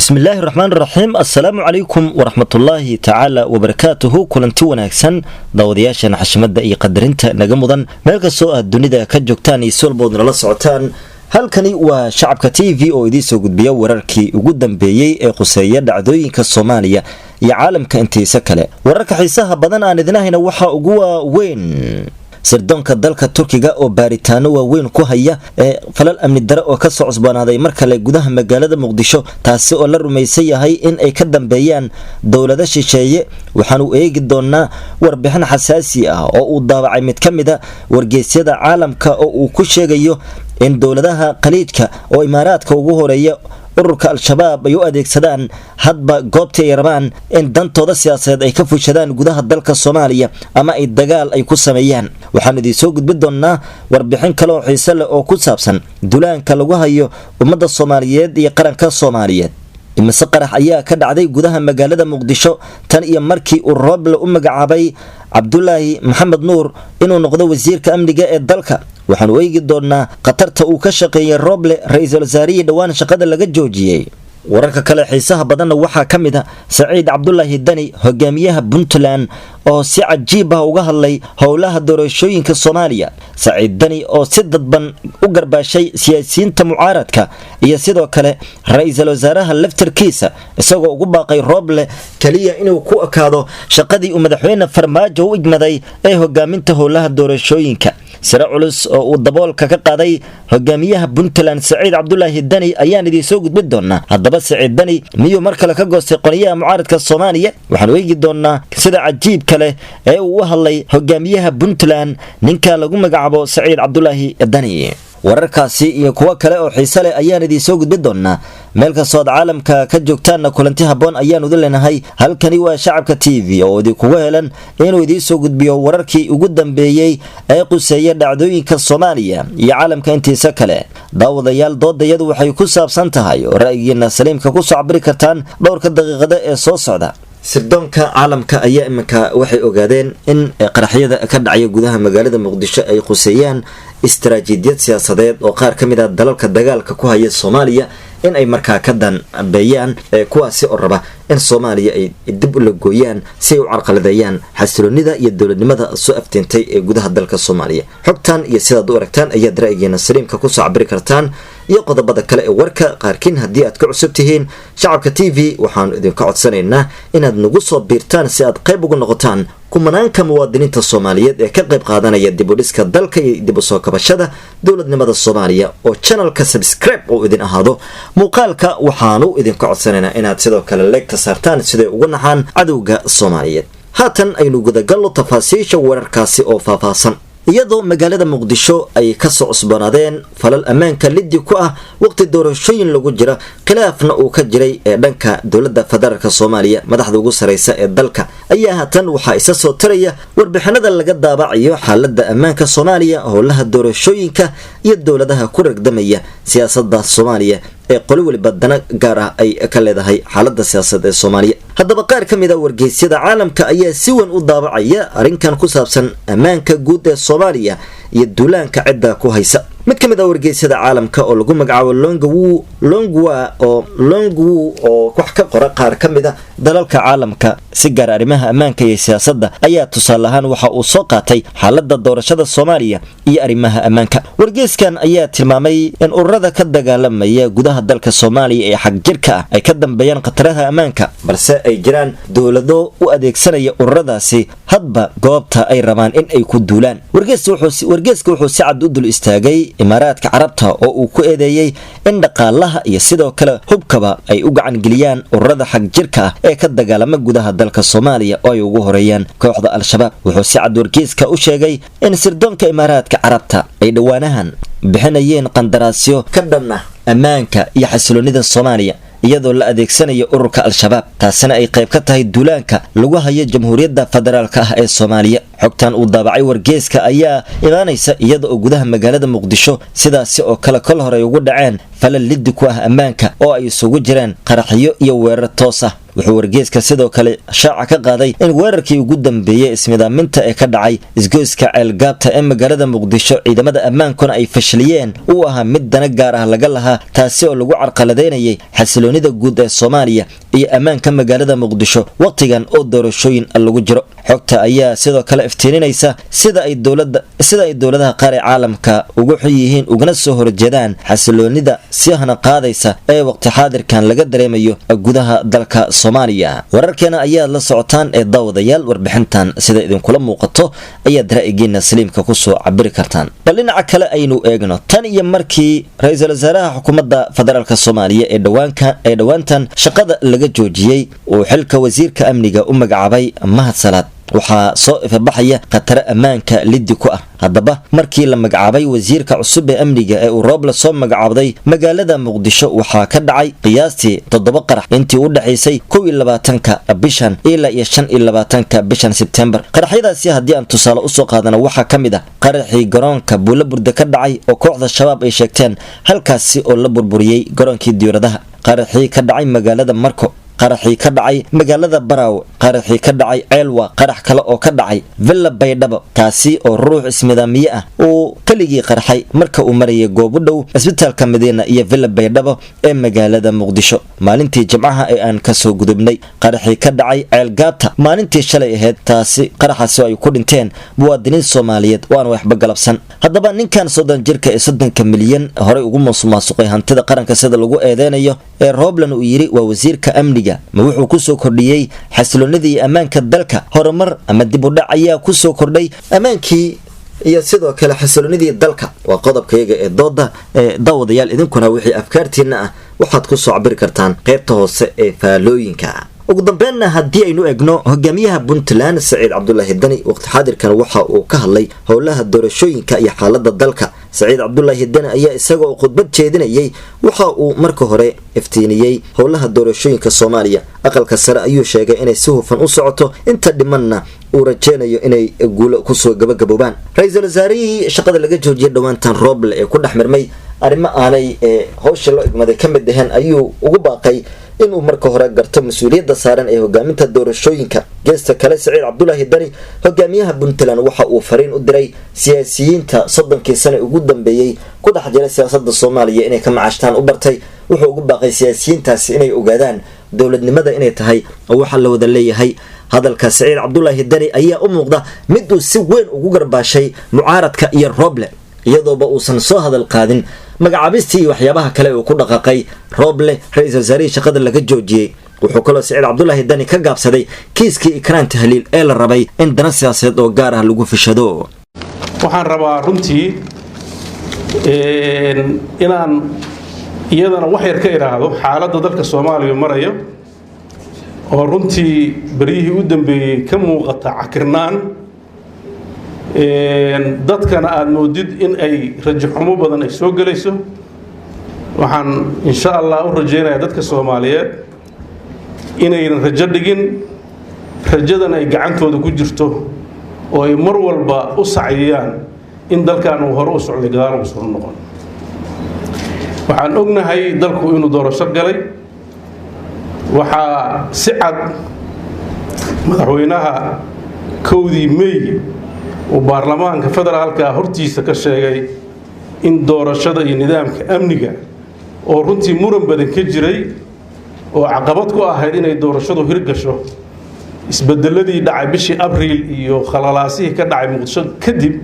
بسم الله الرحمن الرحيم السلام عليكم ورحمة الله تعالى وبركاته كلنتي وناكسن داودياشان حشمدا iyo qadarinta naga mudan meel kasto aad dunida ka joogtaan iyo solboodna la socotaan halkani waa shacabka TV oo idin soo gudbiya wararkii ugu dambeeyay ee quseeya dhacdooyinka Soomaaliya iyo caalamka intiisa kale wararka xiisaha badan aan idinahayna waxa ugu weyn sirdoonka dalka Turkiga oo baaritaano waaweyn ku haya falal amni daro oo ka soo cusboonaaday markale gudaha magaalada Muqdisho taasi oo la rumaysan yahay in ay ka dambeeyaan dawladda shisheeye waxaan u eegi doonaa warbixin xasaasi ah oo uu daabacay mid kamida wargeysyada caalamka oo uu ku sheegayo in dawladaha qaliidka oo imaaraadka ugu horeeya ururka al-shabaab ay u adeegsadaan hadba goobta ay rabaan in dantooda siyaasadeed ay ka fushadaan gudaha dalka Soomaaliya ama ay dagaal ay ku sameeyaan waxaan idin soo gudbin doonaa warbixin kale oo xiiso leh oo ku saabsan duulaanka lagu hayo ummadda Soomaaliyeed iyo qaranka Soomaaliyeed imise qarax ayaa ka dhacday gudaha magaalada Muqdisho tan iyo markii uu Roble u magacaabay Cabdullaahi Maxamed Nuur inuu noqdo wasiirka amniga ee dalka waxaan u eegi doonaa qatarta uu ka shaqeeyay Roble ra'iisul wasaarihi dhawaan shaqada laga joojiyay wararka kale xiisaha badan waxa kamid ah Saciid Cabdullaahi Dani hogaamiyaha Puntland oo si cajiib ah uga hadlay howlaha doorashooyinka Soomaaliya Saciid Dani oo si dadban u garbaashay siyaasiyiinta mucaaradka iyo sidoo kale ra'iisul wasaaraha laftarkiisa isagoo ugu baaqay Roble kaliya inuu ku akaado shaqadii uu madaxweyne Farmaajo u igmaday ee hogaaminta howlaha doorashooyinka sira culus oo uu daboolka ka qaaday hogaamiyaha Puntland Saciid Cabdullaahi Dani ayaan idin soo gudbin doonaa haddaba Saciid Dani miyuu markale ka goostay qoniyaha mucaaradka Soomaaliya waxaan eegi doonaa sida cajiib kale ee uu u hadlay hogaamiyaha Puntland ninka lagu magacaabo Saciid Cabdullaahi Dani wararkaasi iyo kuwa kale oo xiiso leh ayaan idin soo gudbin doonaa meel kasta caalamka ka joogtaan kulanti haboon ayaan u leenahay halkani waa shacabka TV oo idin kugu helan inuu idin soo gudbiyo wararkii ugu dambeeyay ee quseeya dhacdooyinka Soomaaliya iyo caalamka intiisa kale daawadayaal doodayadu waxay ku saabsan tahay oo ra'yigiina saliimka ku soo cabiri kartaan dhowrka daqiiqada ee soo socda sirdoonka caalamka ayaa iminka waxay ogaadeen in qaraxyada ka dhacaya gudaha magaalada Muqdisho ay quseeyaan istaraatiijiyad siyaasadeed oo qaar kamid ah dalalka dagaalka ku haya Soomaaliya in ay markaa ka danbeeyaan kuwaasi oo raba in Soomaaliya ay dib u lagooyaan si ay u carqaladeeyaan xasiloonida iyo dawladnimada soo aftintay ee gudaha dalka Soomaaliya xogtan iyo sidaad u aragtaan ayaa ra'yigeena saliimka ku soo cabiri kartaan iyo qodobada kale ee warka qaarkiin haddii aad ka cusub tihiin shacabka TV waxaan idinka codsanaynaa inaad nagu soo biirtaan si aad qayb uga noqotaan kumanaanka muwaadiniinta Soomaaliyeed ee ka qayb qaadanaya dib u dhiska dalka iyo dib u soo kabashada dawladnimada Soomaaliya oo channelka subscribe oo idin ahaado muuqaalka waxaanu idinka codsanaynaa inaad sidoo kale like saartaan siday ugu naxaan cadowga Soomaaliyeed haatan aynu gudagalno tafaasiisha wararkaasi oo faahfaahsan iyadoo magaalada Muqdisho ay ka soo cusbanaadeen falal amaanka liddi ku ah waqti doorashooyin lagu jira khilaafna uu ka jiray ee dhanka dawladda federaalka Soomaaliya madaxda ugu sareysa ee dalka ayaa haatan waxa isa soo taraya warbixinada laga daabacayo xaaladda amaanka Soomaaliya howlaha doorashooyinka iyo dawladaha ku ragdamaya siyaasadda Soomaaliya ee qolo waliba dana gaar ah ay ka leedahay xaaladda siyaasadeed ee Soomaaliya haddaba qaar kamid ah wargeysyada caalamka ayaa si weyn u daabacaya arrinkan ku saabsan amaanka guud ee Soomaaliya iyo duulaanka cidda ku haysa mid kamid ah wargeysyada caalamka oo lagu magacaabo Longwu oo wax ka qora qaar kamid ah dalalka caalamka si gaar arrimaha amaanka iyo siyaasadda ayaa tusaale ahaan waxa uu soo qaatay xaaladda doorashada Soomaaliya iyo arrimaha amaanka wargeyskan ayaa tilmaamay in ururada ka dagaalamaya gudaha dalka Soomaaliya ee xaq jirka ah ay ka dambeeyaan qataraha amaanka balse ay jiraan dawlado u adeegsanaya ururadaasi hadba goobta ay rabaan in ay ku duulaan wargeyska wuxuu si cad u dul istaagay imaaraadka carabta oo uu ku eedeeyay in dhaqaalaha iyo sidoo kale hubkaba ay u gacan geliyaan ururada xaq jirka ah ee ka dagaalama gudaha dalka Soomaaliya oo ay ugu horeeyaan kooxda al-shabaab wuxuu si cad wargeyska u sheegay in sirdoonka imaaraadka carabta ay dhawaanahan bixinayeen qandaraasyo ka dhan ah ammaanka iyo xasiloonida Soomaaliya iyadoo la adeegsanayo ururka al-shabaab taasina ay qayb ka tahay duulaanka lagu hayo jamhuuriyadda federaalka ah ee Soomaaliya xogtan uu daabacay wargeyska ayaa imaanaysa iyada oo gudaha magaalada Muqdisho sidaasi oo kala hore ugu dhaceen falal liddi ku ah ammaanka oo ay isugu jireen qaraxyo iyo weerar toos ah wuxuu wargeyska sidoo kale shaaca ka qaaday in weerarkii ugu dambeeyey ismidaaminta ee ka dhacay isgoyska ceelgaabta ee magaalada muqdisho ciidamada ammaankuna ay fashiliyeen uu ahaa mid dana gaar ah laga lahaa taasi oo lagu carqaladaynayay xasiloonida guud ee Soomaaliya iyo ammaanka magaalada muqdisho waqtigan oo doorashooyin lagu jiro xogta ayaa sidoo kale iftiininaysa sida ay dowladaha qaar ee caalamka ugu xiyeen ugana soo horjeedaan xasiloonida si hana qaadaysa ee waqti xaadirkan laga dareemayo gudaha dalka Soomaaliya wararkeena ayaa la socotaan ee daawadayaal warbixintan sida idin kula muuqato ayaa ra'yigeena saliimka ku soo cabiri kartaan bal dhinaca kale aynu eegno tan iyo markii ra'iisul wasaaraha xukuumadda federaalka Soomaaliya ee dhawaantan shaqada laga joojiyay oo xilka wasiirka amniga u magacaabay Mahad Salaad waxaa soo ifabaxaya khatar ammaanka liddi ku ah haddaba markii la magacaabay wasiirka cusub ee amniga ee uu Rooble soo magacaabay magaalada muqdisho waxaa ka dhacay qiyaastii 7 qarax intii u dhaxaysay 22ka bishan ilaa 25ka bishan September qaraxyadaasi haddii aan tusaale u soo qaadano waxaa ka mid ah qaraxii garoonka Buulaburda ka dhacay oo kooxda shabaab ay sheegteen halkaasi oo la burburiyay garoonkii diyaaradaha qaraxii ka dhacay magaalada Marko qaraxii ka dhacay magaalada Baraaw qaraxii ka dhacay Ceelwa qarax kale oo ka dhacay Villa Baydhabo taasi oo ruux ismidaamiye ah oo kaligii qarxay marka uu marayay goob u dhow isbitaalka Madiina iyo Villa Baydhabo ee magaalada Muqdisho maalintii Jimcaha ee aan ka soo gudubnay qaraxii ka dhacay Ceelgaabta maalintii shalay ahayd taasi qaraxaasi ay ku dhinteen muwaadiniin Soomaaliyeed oo aan waxba galabsan haddaba ninkan 30 jirka ee 30 milyan hore ugu musuqmaasuqay hantida qaranka sida lagu eedeynayo ee Rooble uu yiri waa wasiirka amniga ma wuxuu ku soo kordhiyay xasiloonidii ammaanka dalka horumar ama dib u dhac ayaa ku soo kordhay ammaankii iyo sidoo kale xasiloonidii dalka waa qodobkayga ee dooda daawadayaal idinkuna wixii afkaartiina ah waxaad ku soo cabiri kartaan qaybta hoose ee faalooyinka ugu dambeynna haddii aynu egno hogaamiyaha Puntland Saciid Cabdullaahi Dani waqti xaadirkan waxa uu ka hadlay howlaha doorashooyinka iyo xaaladda dalka Saciid Cabdullaahi Dani ayaa isagoo khudbad jeedinayay waxa uu marka hore iftiiniyay howlaha doorashooyinka Soomaaliya aqalka sare ayuu sheegay inay si hufan u socoto inta dhimanna uu rajeenayo inay guulo ku soo gabagaboobaan ra'iisul wasaarihii shaqada laga joojiyay dhawaantan Rooble ee ku dhaxmirmay arrimo aanay hawsha loo igmaday ka mid ahayn ayuu ugu baaqay inuu marka hore garto mas'uuliyadda saaran ee hogaaminta doorashooyinka geesta kale Saciid Cabdullaahi Dani hogaamiyaha Puntland waxa uu fariin u diray siyaasiyiinta 30 sano ugu dambeeyay ku dhex jira siyaasadda Soomaaliya inay ka macaashtaan u bartay wuxuu ugu baaqay siyaasiyiintaas inay ogaadaan dawladnimada inay tahay waxa la wada leeyahay hadalka Saciid Cabdullaahi Dani ayaa u muuqda mid uu si weyn ugu garbaashay mucaaradka iyo Rooble iyadoo uusan soo hadal qaadin magacaabistii iyo waxyaabaha kale oo ku dhaqaaqay Rooble ra'iisul wasaarihii shaqada laga joojiyay wuxuu kaloo Saciid Cabdullaahi Dani ka gaabsaday kiiskii Ikraan Tahliil ee la rabay in dana siyaasadeed oo gaar ah lagu fishado waxaan rabaa runtii inaan iyadana wax yar ka iraahdo xaaladda dalka Soomaaliya marayo oo runtii bariyihii u dambeeyay ka muuqata cakirnaan dadkana aad moodid in ay rajo xumo badan ay soo galayso waxaan insha Allah u rajeynayaa dadka Soomaaliyeed inaynan rajo dhigin rajadan ay gacantooda ku jirto oo ay mar walba u saciyaan in dalkan uu hore u socdo gadaal u soo noqon waxaan ognahay dalku inuu doorasho galay waxa si cad madaxweynaha kowdii May oo baarlamaanka federaalka hortiisa ka sheegay in doorashada iyo nidaamka amniga oo runtii muran badan ka jiray oo caqabad ku ahayd inay doorashadu hirgasho isbedeladii dhacay bishii Abriil iyo khalalaasihii ka dhacay Muqdisho kadib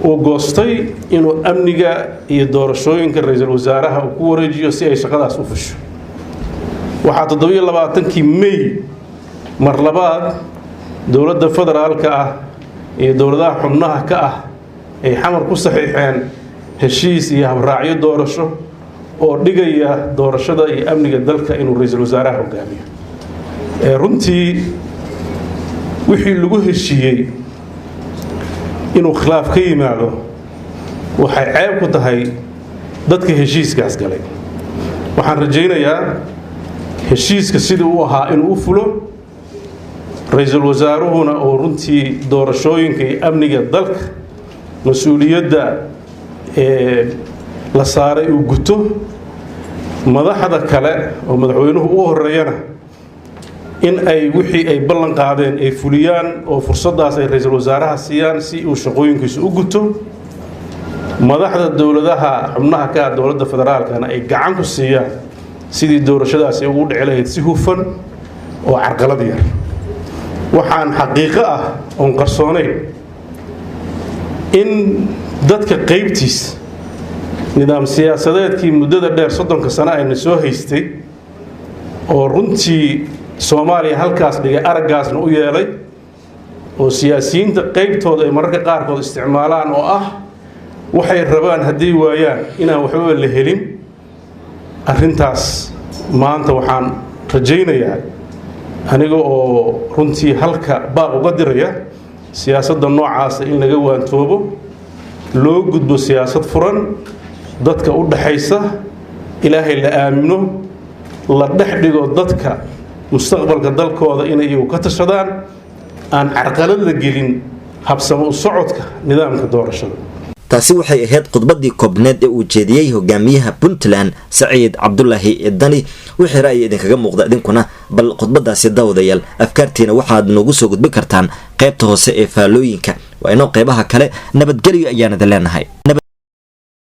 oo goostay inuu amniga iyo doorashooyinka ra'iisul wasaaraha uu ku wareejiyo si ay shaqadaas u fusho waxa 27kii May mar labaad dawladda federaalka ah ee dawladaha xubnaha ka ah ay xamar ku saxiixeen heshiis iyo habraacyo doorasho oo dhigaya doorashada iyo amniga dalka inuu ra'iisul wasaaraha hogaamiyo runtii wixii lagu heshiiyay inuu khilaaf ka yimaado waxay ceeb ku tahay dadka heshiiskaas galay waxaan rajaynayaa heshiiska sidii uu ahaa inuu u fulo ra'iisul wasaaruhuna oo runtii doorashooyinka iyo amniga dalka mas'uuliyadda la saaray uu guto madaxda kale oo madaxweynuhu u horeeyana in ay wixii ay ballan qaadeen ay fuliyaan oo fursadaas ay ra'iisul wasaaraha siiyaan si uu shaqooyinkiisa u guto madaxda dowladaha xubnaha ka dowladda federaalkana ay gacan ku siiyaan sidii doorashadaas ay ugu dhici lahayd si hufan oo carqalad yar waxaan xaqiiqo ah oo qarsoonayn in dadka qaybtiis nidaam siyaasadeedkii muddada dheer 30 sano ayna soo haystay oo runtii Soomaaliya halkaas dhigay aragaasna u yeelay oo siyaasiyiinta qaybtooda ay mararka qaarkood isticmaalaan oo ah waxay rabaan haddii waayaan inaan waxba la helin arrintaas maanta waxaan rajaynayaa aniga oo runtii halka baaq uga diraya siyaasadda noocaas in laga waantoobo loo gudbo siyaasad furan dadka u dhaxaysa ilaahay la aamino la dhaxdhigo dadka mustaqbalka dalkooda inay iyagu ka tashadaan aan carqalad la gelin habsamo u socodka nidaamka doorashada taasi waxay ahayd khudbadii koobneed ee uu jeediyay hogaamiyaha Puntland Saciid Cabdullaahi Dani wixii ra'yi idinkaga muuqda idinkuna bal khudbadaasi daawadayaal afkaartiina waxaad noogu soo gudbin kartaan qaybta hoose ee faalooyinka waa inoo qaybaha kale nabadgelyo ayaan idin leenahay